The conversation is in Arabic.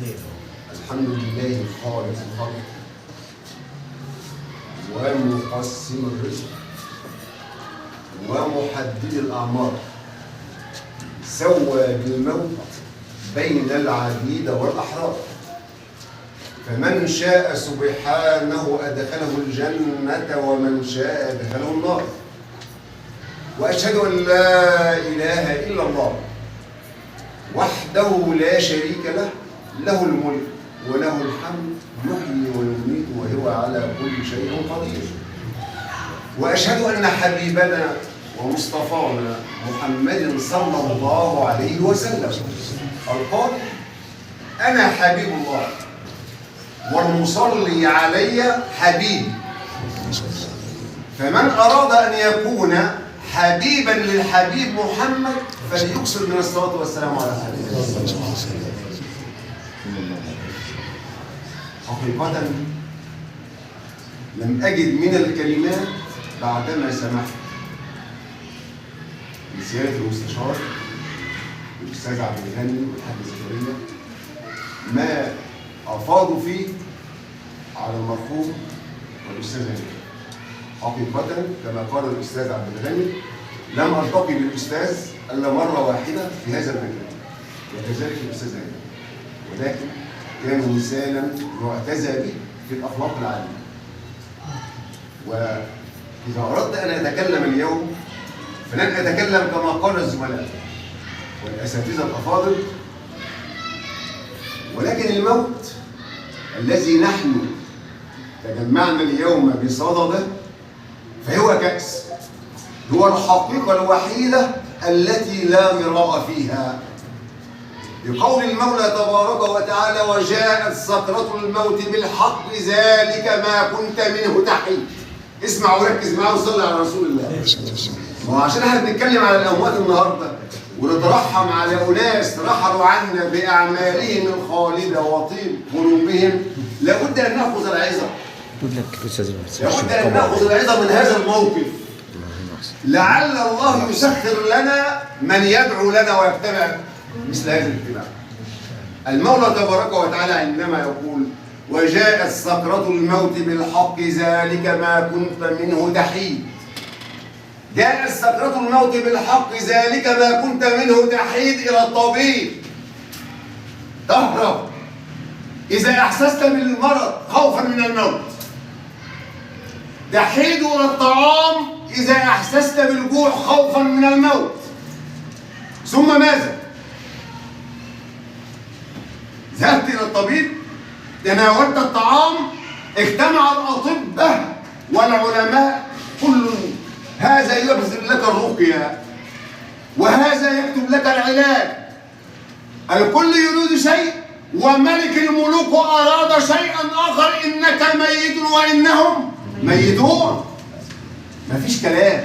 الحمد لله خالق الخلق ومقسم الرزق ومحدد الأعمار، سوى بالموت بين العبيد والأحرار، فمن شاء سبحانه أدخله الجنة ومن شاء أدخله النار. وأشهد أن لا إله إلا الله وحده لا شريك له، له الملك وله الحمد يحيي ويميت وهو على كل شيء قدير. وأشهد أن حبيبنا ومصطفانا محمد صلى الله عليه وسلم القائل: أنا حبيب الله والمصلي علي حبيب. فمن أراد أن يكون حبيبا للحبيب محمد فليكثر من الصلاة والسلام على حبيبه. حقيقة لم أجد من الكلمات بعدما سمعت لسيادة المستشار الأستاذ عبد الغني والحاج زكريا ما أفاضوا فيه على المرحوم والأستاذ غني. حقيقة كما قال الأستاذ عبد الغني لم ألتقي بالأستاذ إلا مرة واحدة في هذا المكان، وكذلك الأستاذ غني، ولكن كان مثالا يعتزى به في الأخلاق العالية. وإذا أردت أن أتكلم اليوم فلن أتكلم كما قال الزملاء والأساتذة الأفاضل، ولكن الموت الذي نحن تجمعنا اليوم بصدده فهو كأس، هو الحقيقة الوحيدة التي لا مراء فيها. بقول المولى تبارك وتعالى: وجاءت سكرة الموت بالحق ذلك ما كنت منه تحيد. اسمع وركز معاه وصلي على رسول الله. وعشان احنا بنتكلم على الأموات النهارده ونترحم على أناس رحلوا عنا بأعمالهم الخالدة وطيب قلوبهم، لابد أن نأخذ العظة. لابد أن نأخذ العظة من هذا الموقف، لعل الله يسخر لنا من يدعو لنا ويتبع مثل هذا الاتباع. المولى تبارك وتعالى عندما يقول: وجاءت سكرة الموت بالحق ذلك ما كنت منه تحيد. جاءت سكرة الموت بالحق ذلك ما كنت منه تحيد إلى الطبيب تهرب إذا أحسست بالمرض خوفا من الموت، تحيد إلى الطعام إذا أحسست بالجوع خوفا من الموت، ثم ماذا؟ ذهبت إلى الطبيب، تناولت الطعام، اجتمع الأطباء والعلماء، كل هذا يبذل لك الرقية وهذا يكتب لك العلاج. الكل يريد شيء وملك الملوك أراد شيئا آخر: إنك ميت وإنهم ميتون. مفيش كلام.